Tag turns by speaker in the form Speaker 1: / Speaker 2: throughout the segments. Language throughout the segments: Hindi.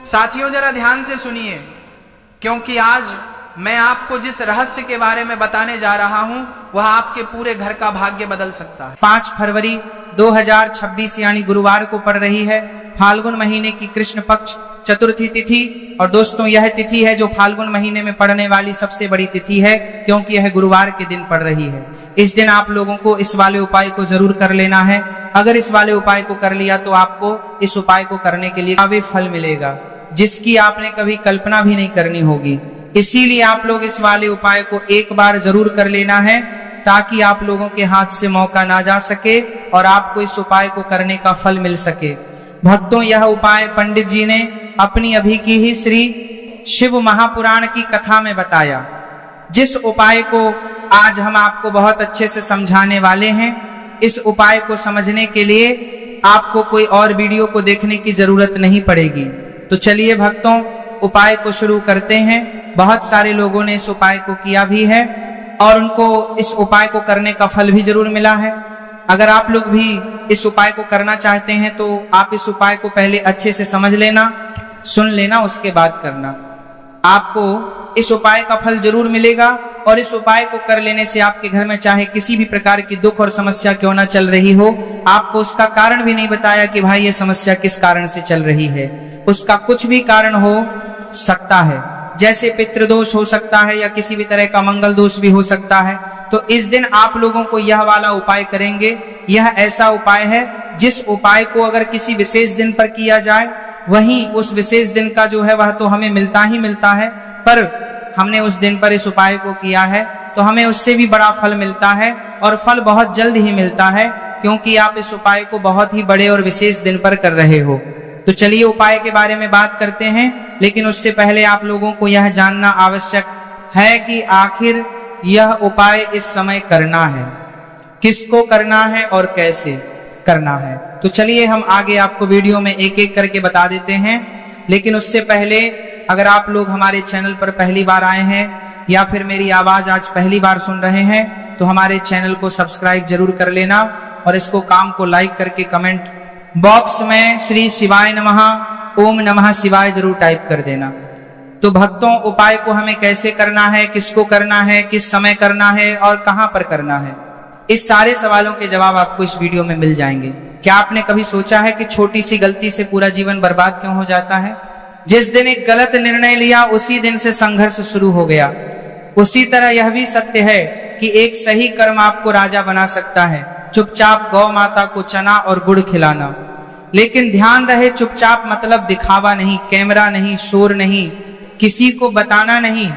Speaker 1: साथियों जरा ध्यान से सुनिए, क्योंकि आज मैं आपको जिस रहस्य के बारे में बताने जा रहा हूं वह आपके पूरे घर का भाग्य बदल सकता है।
Speaker 2: 5 फरवरी 2026 यानी गुरुवार को पड़ रही है फाल्गुन महीने की कृष्ण पक्ष चतुर्थी तिथि। और दोस्तों यह तिथि है जो फाल्गुन महीने में पड़ने वाली सबसे बड़ी तिथि है, क्योंकि यह गुरुवार के दिन पड़ रही है। इस दिन आप लोगों को इस वाले उपाय को जरूर कर लेना है। अगर इस वाले उपाय को कर लिया तो आपको इस उपाय को करने के लिए काफी फल मिलेगा, जिसकी आपने कभी कल्पना भी नहीं करनी होगी। इसीलिए आप लोग इस वाले उपाय को एक बार जरूर कर लेना है, ताकि आप लोगों के हाथ से मौका ना जा सके और आपको इस उपाय को करने का फल मिल सके। भक्तों, यह उपाय पंडित जी ने अपनी अभी की ही श्री शिव महापुराण की कथा में बताया, जिस उपाय को आज हम आपको बहुत अच्छे से समझाने वाले हैं। इस उपाय को समझने के लिए आपको कोई और वीडियो को देखने की जरूरत नहीं पड़ेगी। तो चलिए भक्तों, उपाय को शुरू करते हैं। बहुत सारे लोगों ने इस उपाय को किया भी है और उनको इस उपाय को करने का फल भी जरूर मिला है। अगर आप लोग भी इस उपाय को करना चाहते हैं तो आप इस उपाय को पहले अच्छे से समझ लेना, सुन लेना, उसके बाद करना। आपको इस उपाय का फल जरूर मिलेगा और इस उपाय को कर लेने से आपके घर में चाहे किसी भी प्रकार की दुख और समस्या क्यों ना चल रही हो, आपको उसका कारण भी नहीं बताया कि भाई ये समस्या किस कारण से चल रही है। उसका कुछ भी कारण हो सकता है, जैसे पितृदोष हो सकता है या किसी भी तरह का मंगल दोष भी हो सकता है। तो इस दिन आप लोगों को यह वाला उपाय करेंगे। यह ऐसा उपाय है जिस उपाय को अगर किसी विशेष दिन पर किया जाए, वहीं उस विशेष दिन का जो है वह तो हमें मिलता ही मिलता है, पर हमने उस दिन पर इस उपाय को किया है तो हमें उससे भी बड़ा फल मिलता है और फल बहुत जल्द ही मिलता है, क्योंकि आप इस उपाय को बहुत ही बड़े और विशेष दिन पर कर रहे हो। तो चलिए उपाय के बारे में बात करते हैं, लेकिन उससे पहले आप लोगों को यह जानना आवश्यक है कि आखिर यह उपाय इस समय करना है, किसको करना है और कैसे करना है। तो चलिए हम आगे आपको वीडियो में एक एक करके बता देते हैं। लेकिन उससे पहले अगर आप लोग हमारे चैनल पर पहली बार आए हैं या फिर मेरी आवाज आज पहली बार सुन रहे हैं तो हमारे चैनल को सब्सक्राइब जरूर कर लेना और इसको काम को लाइक करके कमेंट बॉक्स में श्री शिवाय नमः, ओम नमः शिवाय जरूर टाइप कर देना। तो भक्तों, उपाय को हमें कैसे करना है, किसको करना है, किस समय करना है और कहां पर करना है, इस सारे सवालों के जवाब आपको इस वीडियो में मिल जाएंगे। क्या आपने कभी सोचा है कि छोटी सी गलती से पूरा जीवन बर्बाद क्यों हो जाता है? जिस दिन एक गलत निर्णय लिया उसी दिन से संघर्ष शुरू हो गया। उसी तरह यह भी सत्य है कि एक सही कर्म आपको राजा बना सकता है। चुपचाप गौ माता को चना और गुड़ खिलाना। लेकिन ध्यान रहे, चुपचाप मतलब दिखावा नहीं, कैमरा नहीं, शोर नहीं, किसी को बताना नहीं,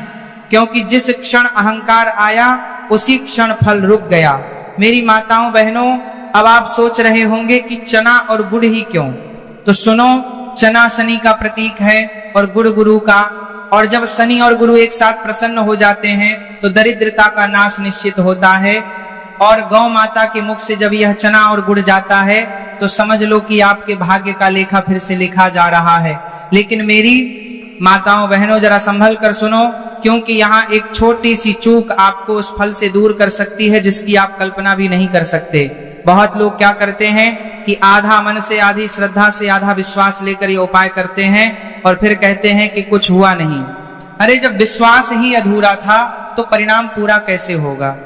Speaker 2: क्योंकि जिस क्षण अहंकार आया उसी क्षण फल रुक गया। मेरी माताओं बहनों, अब आप सोच रहे होंगे कि चना और गुड़ ही क्यों? तो सुनो, चना शनि का प्रतीक है और गुड़ गुरु का, और जब शनि और गुरु एक साथ प्रसन्न हो जाते हैं तो दरिद्रता का नाश निश्चित होता है। और गौ माता के मुख से जब यह चना और गुड़ जाता है तो समझ लो कि आपके भाग्य का लेखा फिर से लिखा जा रहा है। लेकिन मेरी माताओं बहनों, जरा संभल कर सुनो, क्योंकि यहाँ एक छोटी सी चूक आपको उस फल से दूर कर सकती है जिसकी आप कल्पना भी नहीं कर सकते। बहुत लोग क्या करते हैं कि आधा मन से, आधी श्रद्धा से, आधा विश्वास लेकर ये उपाय करते हैं और फिर कहते हैं कि कुछ हुआ नहीं। अरे जब विश्वास ही अधूरा था तो परिणाम पूरा कैसे होगा?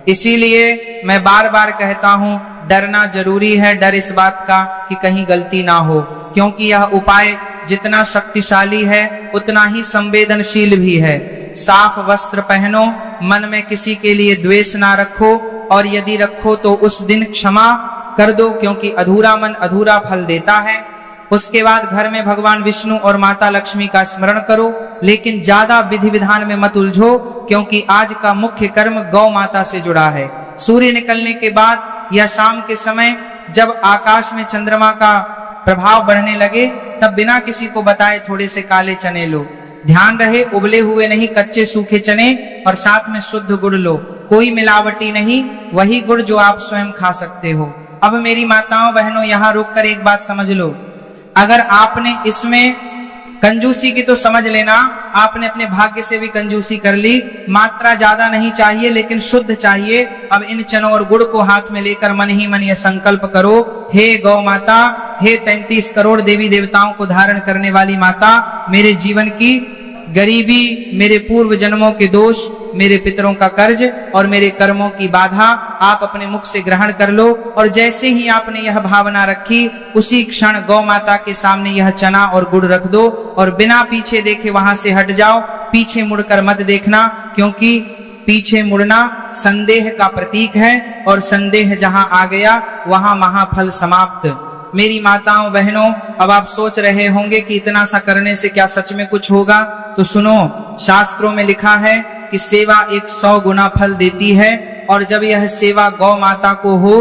Speaker 2: इसीलिए मैं बार बार कहता हूं, डरना जरूरी है। डर इस बात का कि कहीं गलती ना हो, क्योंकि यह उपाय जितना शक्तिशाली है उतना ही संवेदनशील भी है। साफ वस्त्र पहनो, मन में किसी के लिए द्वेष ना रखो, और यदि रखो तो उस दिन क्षमा कर दो, क्योंकि अधूरा मन अधूरा फल देता है। उसके बाद घर में भगवान विष्णु और माता लक्ष्मी का स्मरण करो, लेकिन ज्यादा विधि विधान में मत उलझो, क्योंकि आज का मुख्य कर्म गौ माता से जुड़ा है। सूर्य निकलने के बाद या शाम के समय जब आकाश में चंद्रमा का प्रभाव बढ़ने लगे, तब बिना किसी को बताए थोड़े से काले चने लो। ध्यान रहे, उबले हुए नहीं, कच्चे सूखे चने, और साथ में शुद्ध गुड़ लो, कोई मिलावटी नहीं, वही गुड़ जो आप स्वयं खा सकते हो। अब मेरी माताओं बहनों, यहाँ रुककर एक बात समझ लो। अगर आपने इसमें कंजूसी की तो समझ लेना, आपने अपने भाग्य से भी कंजूसी कर ली। मात्रा ज्यादा नहीं चाहिए, लेकिन शुद्ध चाहिए। अब इन चनों और गुड़ को हाथ में लेकर मन ही मन यह संकल्प करो, हे गौ माता, हे 33 करोड़ देवी देवताओं को धारण करने वाली माता, मेरे जीवन की गरीबी, मेरे पूर्व जन्मों के दोष, मेरे पितरों का कर्ज और मेरे कर्मों की बाधा आप अपने मुख से ग्रहण कर लो। और जैसे ही आपने यह भावना रखी, उसी क्षण गौ माता के सामने यह चना और गुड़ रख दो और बिना पीछे देखे वहां से हट जाओ। पीछे मुड़कर मत देखना, क्योंकि पीछे मुड़ना संदेह का प्रतीक है और संदेह जहां आ गया वहां महाफल समाप्त। मेरी माताओं बहनों, अब आप सोच रहे होंगे कि इतना सा करने से क्या सच में कुछ होगा? तो सुनो, शास्त्रों में लिखा है कि सेवा 100 गुना फल देती है, और जब यह सेवा गौ माता को हो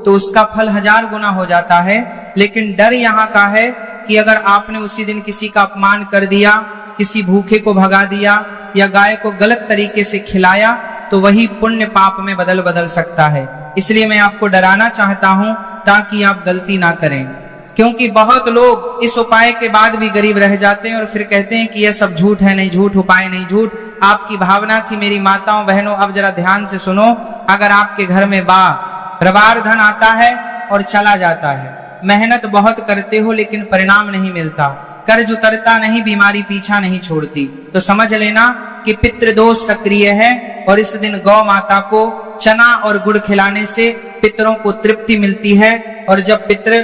Speaker 2: तो उसका फल 1000 गुना हो जाता है। लेकिन डर यहाँ का है कि अगर आपने उसी दिन किसी का अपमान कर दिया, किसी भूखे को भगा दिया या गाय को गलत तरीके से खिलाया, तो वही पुण्य पाप में बदल सकता है। इसलिए मैं आपको डराना चाहता हूं ताकि आप गलती ना करें, क्योंकि बहुत लोग इस उपाय के बाद भी गरीब रह जाते हैं और फिर कहते हैं कि यह सब झूठ है। नहीं झूठ, उपाय नहीं झूठ, आपकी भावना थी। मेरी माताओं बहनों, अब जरा ध्यान से सुनो। अगर आपके घर में रवार धन आता है और चला जाता है, मेहनत बहुत करते हो लेकिन परिणाम नहीं मिलता, कर्ज उतरता नहीं, बीमारी पीछा नहीं छोड़ती, तो समझ लेना कि पितृदोष सक्रिय है। और इस दिन गौ माता को चना और गुड़ खिलाने से पितरों को तृप्ति मिलती है, और जब पितृ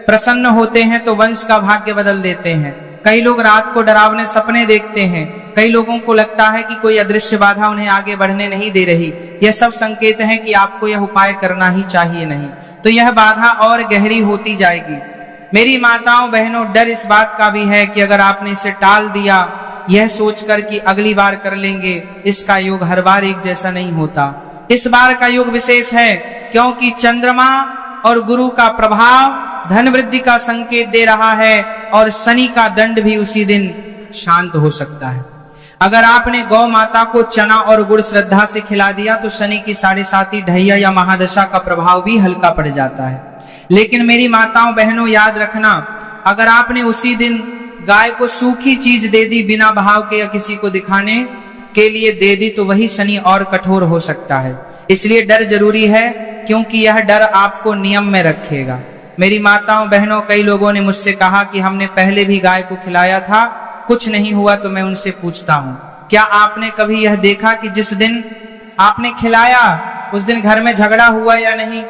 Speaker 2: प्रसन्न होते हैं तो वंश का भाग्य बदल देते हैं। कई लोग रात को डरावने सपने देखते हैं, कई लोगों को लगता है कि कोई अदृश्य बाधा उन्हें आगे बढ़ने नहीं दे रही। यह सब संकेत हैं कि आपको यह उपाय करना ही चाहिए, नहीं तो यह बाधा और गहरी होती जाएगी। मेरी माताओं बहनों, डर इस बात का भी है कि अगर आपने इसे टाल दिया, यह सोचकर कि अगली बार कर लेंगे, इसका योग हर बार एक जैसा नहीं होता। इस बार का योग विशेष है, क्योंकि चंद्रमा और गुरु का प्रभाव धन वृद्धि का संकेत दे रहा है, और शनि का दंड भी उसी दिन शांत हो सकता है। अगर आपने गौ माता को चना और गुड़ श्रद्धा से खिला दिया तो शनि की 7.5 ढैया या महादशा का प्रभाव भी हल्का पड़ जाता है। लेकिन मेरी माताओं बहनों, याद रखना, अगर आपने उसी दिन गाय को सूखी चीज दे दी बिना भाव के या किसी को दिखाने के लिए दे दी, तो वही शनि और कठोर हो सकता है। इसलिए डर जरूरी है, क्योंकि यह डर आपको नियम में रखेगा। मेरी माताओं बहनों, कई लोगों ने मुझसे कहा कि हमने पहले भी गाय को खिलाया था, कुछ नहीं हुआ। तो मैं उनसे पूछता हूं, क्या आपने कभी यह देखा कि जिस दिन आपने खिलाया उस दिन घर में झगड़ा हुआ या नहीं?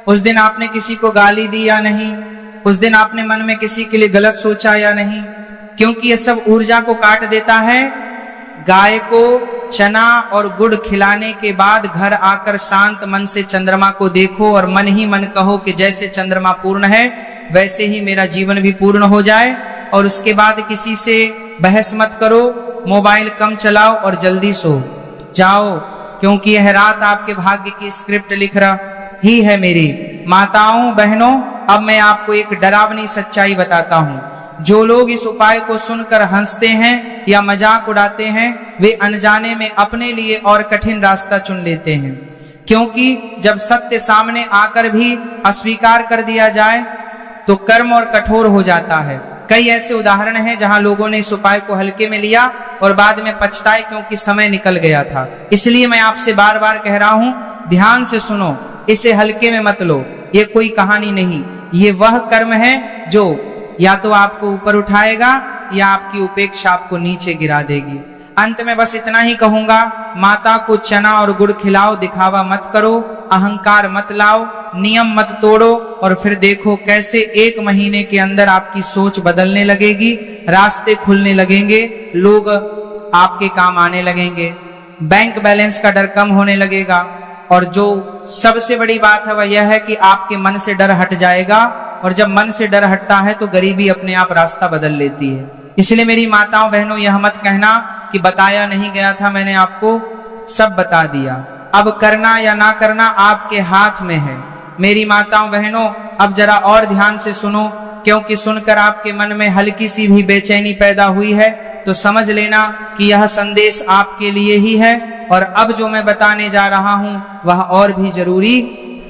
Speaker 2: उस दिन आपने किसी को गाली दी या नहीं? उस दिन आपने मन में किसी के लिए गलत सोचा या नहीं? क्योंकि यह सब ऊर्जा को काट देता है। गाय को चना और गुड़ खिलाने के बाद घर आकर शांत मन से चंद्रमा को देखो और मन ही मन कहो कि जैसे चंद्रमा पूर्ण है वैसे ही मेरा जीवन भी पूर्ण हो जाए। और उसके बाद किसी से बहस मत करो, मोबाइल कम चलाओ और जल्दी सो जाओ, क्योंकि यह रात आपके भाग्य की स्क्रिप्ट लिख रही है। मेरी माताओं बहनों, अब मैं आपको एक डरावनी सच्चाई बताता हूँ। जो लोग इस उपाय को सुनकर हंसते हैं या मजाक उड़ाते हैं, वे अनजाने में अपने लिए और कठिन रास्ता चुन लेते हैं, क्योंकि जब सत्य सामने आकर भी अस्वीकार कर दिया जाए तो कर्म और कठोर हो जाता है। कई ऐसे उदाहरण हैं जहां लोगों ने इस उपाय को हल्के में लिया और बाद में पछताए, क्योंकि समय निकल गया था। इसलिए मैं आपसे बार बार कह रहा हूं, ध्यान से सुनो, इसे हल्के में मत लो। ये कोई कहानी नहीं, ये वह कर्म है जो या तो आपको ऊपर उठाएगा या आपकी उपेक्षा आपको नीचे गिरा देगी। अंत में बस इतना ही कहूंगा, माता को चना और गुड़ खिलाओ, दिखावा मत करो, अहंकार मत लाओ, नियम मत तोड़ो, और फिर देखो कैसे 1 महीने के अंदर आपकी सोच बदलने लगेगी, रास्ते खुलने लगेंगे, लोग आपके काम आने लगेंगे, बैंक बैलेंस का डर कम होने लगेगा। और जो सबसे बड़ी बात है वह यह है कि आपके मन से डर हट जाएगा, और जब मन से डर हटता है तो गरीबी अपने आप रास्ता बदल लेती है। इसलिए मेरी माताओं बहनों, यह मत कहना कि बताया नहीं गया था, मैंने आपको सब बता दिया। अब करना या ना करना आपके हाथ में है। मेरी माताओं बहनों, अब जरा और ध्यान से सुनो, क्योंकि सुनकर आपके मन में हल्की सी भी बेचैनी पैदा हुई है तो समझ लेना कि यह संदेश आपके लिए ही है। और अब जो मैं बताने जा रहा हूं वह और भी जरूरी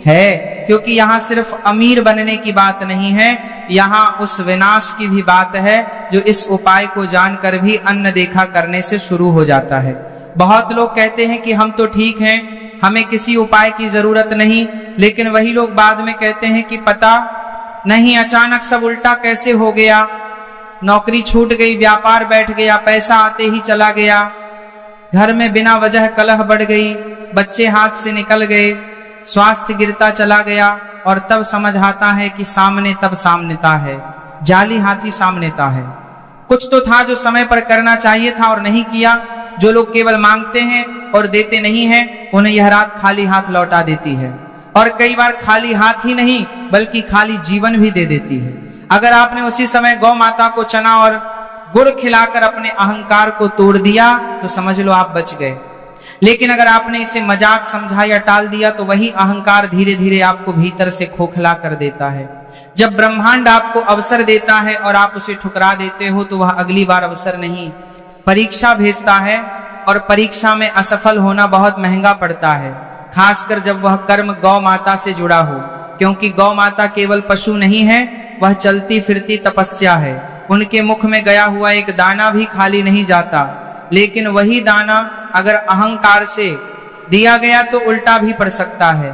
Speaker 2: है, क्योंकि यहाँ सिर्फ अमीर बनने की बात नहीं है, यहाँ उस विनाश की भी बात है जो इस उपाय को जानकर भी अनदेखा करने से शुरू हो जाता है। बहुत लोग कहते हैं कि हम तो ठीक हैं, हमें किसी उपाय की जरूरत नहीं, लेकिन वही लोग बाद में कहते हैं कि पता नहीं अचानक सब उल्टा कैसे हो गया, नौकरी छूट गई, व्यापार बैठ गया, पैसा आते ही चला गया, घर में बिना वजह कलह बढ़ गई, बच्चे हाथ से निकल गए, स्वास्थ्य गिरता चला गया, और तब समझ आता है कि सामने तब सामनेता है, जाली हाथी सामनेता है। कुछ तो था जो समय पर करना चाहिए था और नहीं किया। जो लोग केवल मांगते हैं और देते नहीं हैं, उन्हें यह रात खाली हाथ लौटा देती है, और कई बार खाली हाथ ही नहीं बल्कि खाली जीवन भी दे देती है। अगर आपने उसी समय गौ माता को चना और गुड़ खिलाकर अपने अहंकार को तोड़ दिया तो समझ लो आप बच गए। लेकिन अगर आपने इसे मजाक समझा या टाल दिया तो वही अहंकार धीरे धीरे आपको भीतर से खोखला कर देता है। जब ब्रह्मांड आपको अवसर देता है और आप उसे ठुकरा देते हो तो वह अगली बार अवसर नहीं, परीक्षा भेजता है, और परीक्षा में असफल होना बहुत महंगा पड़ता है, खासकर जब वह कर्म गौ माता से जुड़ा हो। क्योंकि गौ माता केवल पशु नहीं है, वह चलती फिरती तपस्या है। उनके मुख में गया हुआ एक दाना भी खाली नहीं जाता, लेकिन वही दाना अगर अहंकार से दिया गया तो उल्टा भी पड़ सकता है।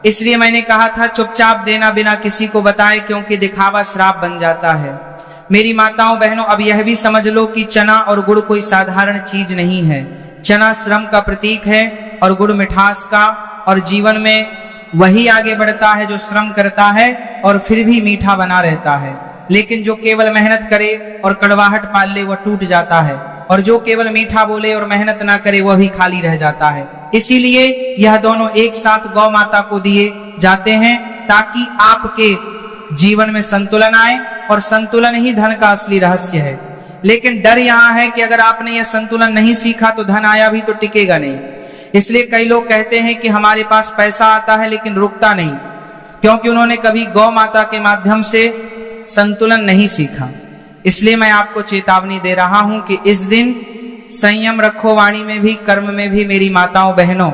Speaker 2: इसलिए मैंने कहा था चुपचाप देना बिना किसी को बताए, क्योंकि दिखावा श्राप बन जाता है। मेरी माताओं बहनों, अब यह भी समझ लो कि चना और गुड़ कोई साधारण चीज नहीं है। चना श्रम का प्रतीक है और गुड़ मिठास का, और जीवन में वही आगे बढ़ता है जो श्रम करता है और फिर भी मीठा बना रहता है। लेकिन जो केवल मेहनत करे और कड़वाहट पाल ले वह टूट जाता है, और जो केवल मीठा बोले और मेहनत ना करे वह भी खाली रह जाता है। इसीलिए यह दोनों एक साथ गौ माता को दिए जाते हैं ताकि आपके जीवन में संतुलन आए, और संतुलन ही धन का असली रहस्य है। लेकिन डर यहाँ है कि अगर आपने यह संतुलन नहीं सीखा तो धन आया भी तो टिकेगा नहीं। इसलिए कई लोग कहते हैं कि हमारे पास पैसा आता है लेकिन रुकता नहीं, क्योंकि उन्होंने कभी गौ माता के माध्यम से संतुलन नहीं सीखा। इसलिए मैं आपको चेतावनी दे रहा हूं कि इस दिन संयम रखो, वाणी में भी कर्म में भी। मेरी माताओं बहनों,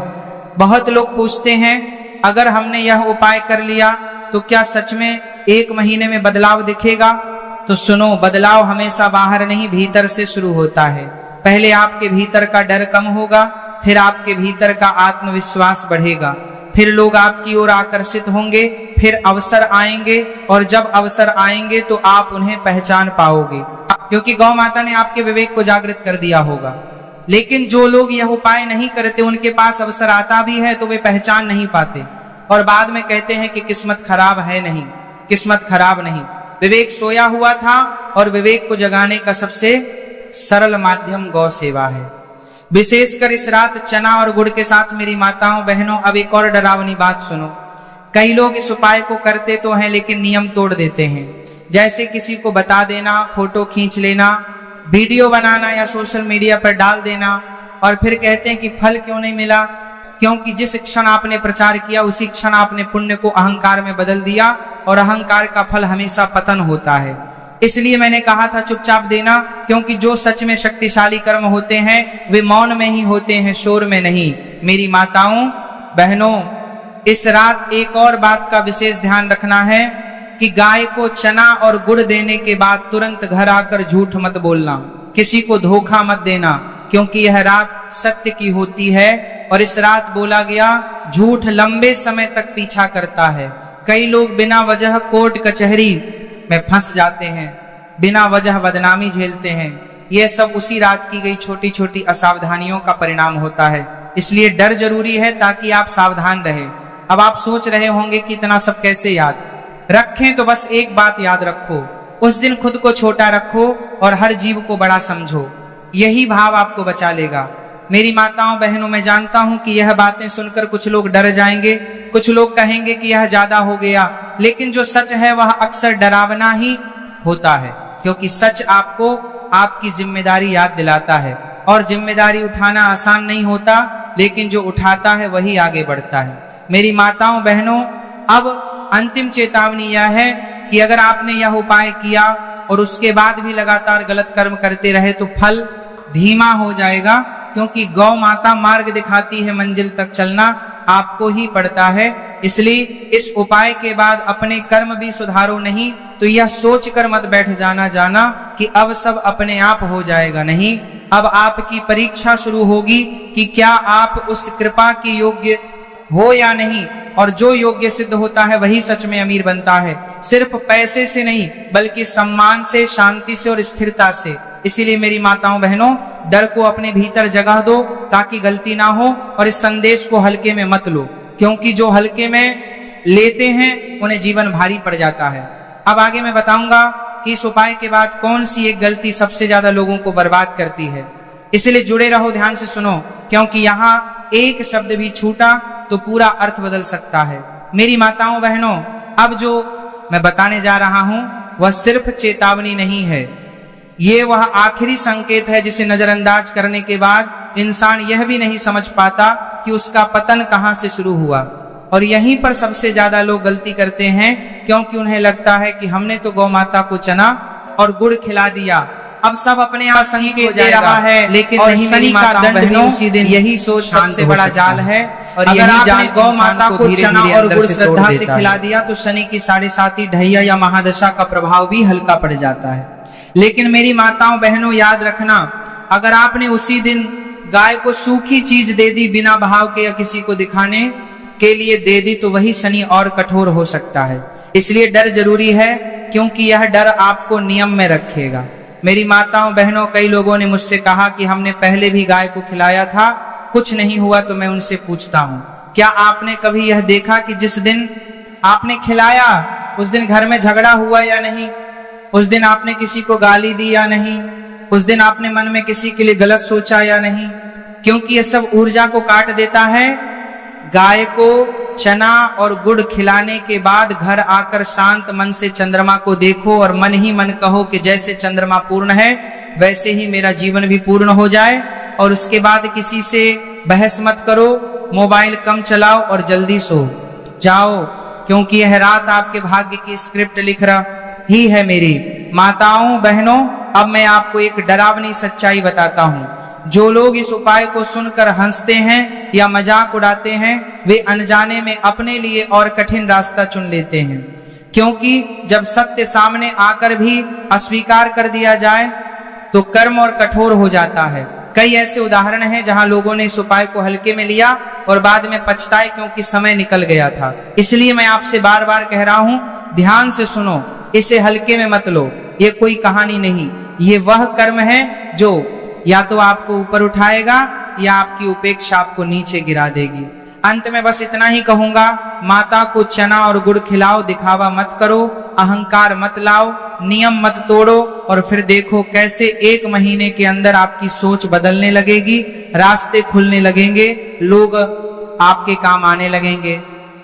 Speaker 2: बहुत लोग पूछते हैं अगर हमने यह उपाय कर लिया तो क्या सच में 1 महीने में बदलाव दिखेगा? तो सुनो, बदलाव हमेशा बाहर नहीं भीतर से शुरू होता है। पहले आपके भीतर का डर कम होगा, फिर आपके भीतर का आत्मविश्वास बढ़ेगा, फिर लोग आपकी ओर आकर्षित होंगे, फिर अवसर आएंगे, और जब अवसर आएंगे तो आप उन्हें पहचान पाओगे, क्योंकि गौ माता ने आपके विवेक को जागृत कर दिया होगा। लेकिन जो लोग यह उपाय नहीं करते, उनके पास अवसर आता भी है तो वे पहचान नहीं पाते, और बाद में कहते हैं कि किस्मत खराब है। नहीं, किस्मत खराब नहीं, विवेक सोया हुआ था, और विवेक को जगाने का सबसे सरल माध्यम गौ सेवा है। विशेषकर इस रात चना और गुड़ के साथ मेरी माताओं बहनों, अब एक और डरावनी बात सुनो। कई लोग इस उपाय को करते तो हैं लेकिन नियम तोड़ देते हैं। जैसे किसी को बता देना, फोटो खींच लेना, वीडियो बनाना या सोशल मीडिया पर डाल देना, और फिर कहते हैं कि फल क्यों नहीं मिला? क्योंकि जिस क्षण आपने प्रचार किया उसी क्षण आपने पुण्य को अहंकार में बदल दिया, और अहंकार का फल हमेशा पतन होता है। इसलिए मैंने कहा था चुपचाप देना, क्योंकि जो सच में शक्तिशाली कर्म होते हैं वे मौन में ही होते हैं, शोर में नहीं। मेरी माताओं बहनों, इस रात एक और बात का विशेष ध्यान रखना है कि गाय को चना और गुड़ देने के बाद तुरंत घर आकर झूठ मत बोलना, किसी को धोखा मत देना, क्योंकि यह रात सत्य की होती है। और इस रात बोला गया झूठ लंबे समय तक पीछा करता है। कई लोग बिना वजह कोर्ट कचहरी में फंस जाते हैं, बिना वजह बदनामी झेलते हैं। यह सब उसी रात की गई छोटी छोटी असावधानियों का परिणाम होता है। इसलिए डर जरूरी है ताकि आप सावधान रहें। अब आप सोच रहे होंगे कि इतना सब कैसे याद रखें, तो बस एक बात याद रखो, उस दिन खुद को छोटा रखो और हर जीव को बड़ा समझो। यही भाव आपको बचा लेगा। मेरी माताओं बहनों, मैं जानता हूं कि यह बातें सुनकर कुछ लोग डर जाएंगे, कुछ लोग कहेंगे कि यह ज्यादा हो गया, लेकिन जो सच है वह अक्सर डरावना ही होता है, क्योंकि सच आपको आपकी जिम्मेदारी याद दिलाता है। और जिम्मेदारी उठाना आसान नहीं होता, लेकिन जो उठाता है वही आगे बढ़ता है। मेरी माताओं बहनों, अब अंतिम चेतावनी यह है कि अगर आपने यह उपाय किया और उसके बाद भी लगातार गलत कर्म करते रहे तो फल धीमा हो जाएगा, क्योंकि गौ माता मार्ग दिखाती है, मंजिल तक चलना आपको ही पड़ता है। इसलिए इस उपाय के बाद अपने कर्म भी सुधारो नहीं तो यह सोचकर मत बैठ जाना कि अब सब अपने आप हो जाएगा। नहीं, अब आपकी परीक्षा शुरू होगी कि क्या आप उस कृपा के योग्य हो या नहीं। और जो योग्य सिद्ध होता है वही सच में अमीर बनता है, सिर्फ पैसे से नहीं बल्कि सम्मान से, शांति से और स्थिरता से। इसीलिए मेरी माताओं बहनों, डर को अपने भीतर जगह दो ताकि गलती ना हो, और इस संदेश को हल्के में मत लो, क्योंकि जो हल्के में लेते हैं उन्हें जीवन भारी पड़ जाता है। अब आगे मैं बताऊंगा कि इस उपाय के बाद कौन सी एक गलती सबसे ज्यादा लोगों को बर्बाद करती है। इसलिए जुड़े रहो, ध्यान से सुनो, क्योंकि यहाँ एक शब्द भी छूटा तो पूरा अर्थ बदल सकता है। मेरी माताओं बहनों, अब जो मैं बताने जा रहा हूं वह सिर्फ चेतावनी नहीं है, ये वह आखिरी संकेत है जिसे नजरअंदाज करने के बाद इंसान यह भी नहीं समझ पाता कि उसका पतन कहां से शुरू हुआ। और यहीं पर सबसे ज्यादा लोग गलती करते हैं, क्योंकि उन्हें लगता है कि हमने तो गौ माता को चना और गुड़ खिला दिया, अब सब अपने आप संकेत दे रहा है, लेकिन नहीं मेरी माताओं बहनों, उसी दिन यही सोच सबसे बड़ा जाल है। और अगर आपने गौ माता को चना और गुड़ श्रद्धा से खिला दिया तो शनि की 7.5 ढैया या महादशा का प्रभाव भी हल्का पड़ जाता है। लेकिन मेरी माताओं बहनों, याद रखना, अगर आपने उसी दिन गाय को सूखी चीज दे दी बिना भाव के या किसी को दिखाने के लिए दे दी, तो वही शनि और कठोर हो सकता है। इसलिए डर जरूरी है, क्योंकि यह डर आपको नियम में रखेगा। मेरी माताओं बहनों, कई लोगों ने मुझसे कहा कि हमने पहले भी गाय को खिलाया था, कुछ नहीं हुआ। तो मैं उनसे पूछता हूँ, क्या आपने कभी यह देखा कि जिस दिन आपने खिलाया उस दिन घर में झगड़ा हुआ या नहीं? उस दिन आपने किसी को गाली दी या नहीं? उस दिन आपने मन में किसी के लिए गलत सोचा या नहीं? क्योंकि यह सब ऊर्जा को काट देता है। गाय को चना और गुड़ खिलाने के बाद घर आकर शांत मन से चंद्रमा को देखो और मन ही मन कहो कि जैसे चंद्रमा पूर्ण है वैसे ही मेरा जीवन भी पूर्ण हो जाए। और उसके बाद किसी से बहस मत करो, मोबाइल कम चलाओ और जल्दी सो जाओ, क्योंकि यह रात आपके भाग्य की स्क्रिप्ट लिख रही है। मेरी माताओं बहनों, अब मैं आपको एक डरावनी सच्चाई बताता हूँ। जो लोग इस उपाय को सुनकर हंसते हैं या मजाक उड़ाते हैं, वे अनजाने में अपने लिए और कठिन रास्ता चुन लेते हैं, क्योंकि जब सत्य सामने आकर भी अस्वीकार कर दिया जाए तो कर्म और कठोर हो जाता है। कई ऐसे उदाहरण हैं जहां लोगों ने इस उपाय को हल्के में लिया और बाद में पछताए, क्योंकि समय निकल गया था। इसलिए मैं आपसे बार बार कह रहा हूं, ध्यान से सुनो, इसे हल्के में मत लो। ये कोई कहानी नहीं, ये वह कर्म है जो या तो आपको ऊपर उठाएगा या आपकी उपेक्षा आपको नीचे गिरा देगी। अंत में बस इतना ही कहूंगा, माता को चना और गुड़ खिलाओ, दिखावा मत करो, अहंकार मत लाओ, नियम मत तोड़ो, और फिर देखो कैसे 1 महीने के अंदर आपकी सोच बदलने लगेगी, रास्ते खुलने लगेंगे, लोग आपके काम आने लगेंगे,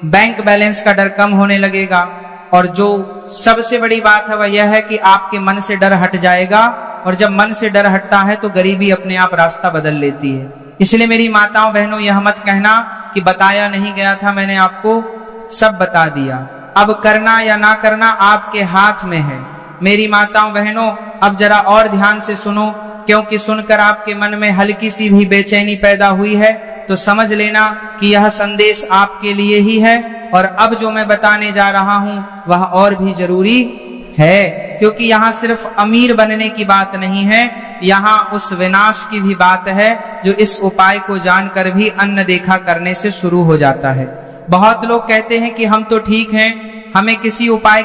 Speaker 2: बैंक बैलेंस का डर कम होने लगेगा। और जो सबसे बड़ी बात है वह यह है कि आपके मन से डर हट जाएगा, और जब मन से डर हटता है तो गरीबी अपने आप रास्ता बदल लेती है। इसलिए मेरी माताओं बहनों, यह मत कहना कि बताया नहीं गया था, मैंने आपको सब बता दिया। अब करना या ना करना आपके हाथ में है। मेरी माताओं बहनों, अब जरा और ध्यान से सुनो, क्योंकि सुनकर आपके मन में हल्की सी भी बेचैनी पैदा हुई है तो समझ लेना कि यह संदेश आपके लिए ही है। और अब जो मैं बताने जा रहा हूं वह और भी जरूरी है, क्योंकि यहाँ सिर्फ अमीर बनने की बात नहीं है, यहाँ उस विनाश की भी बात है जो इस उपाय को जानकर भी अनदेखा करने से शुरू हो जाता है। बहुत लोग कहते हैं कि हम तो ठीक हैं, हमें किसी उपाय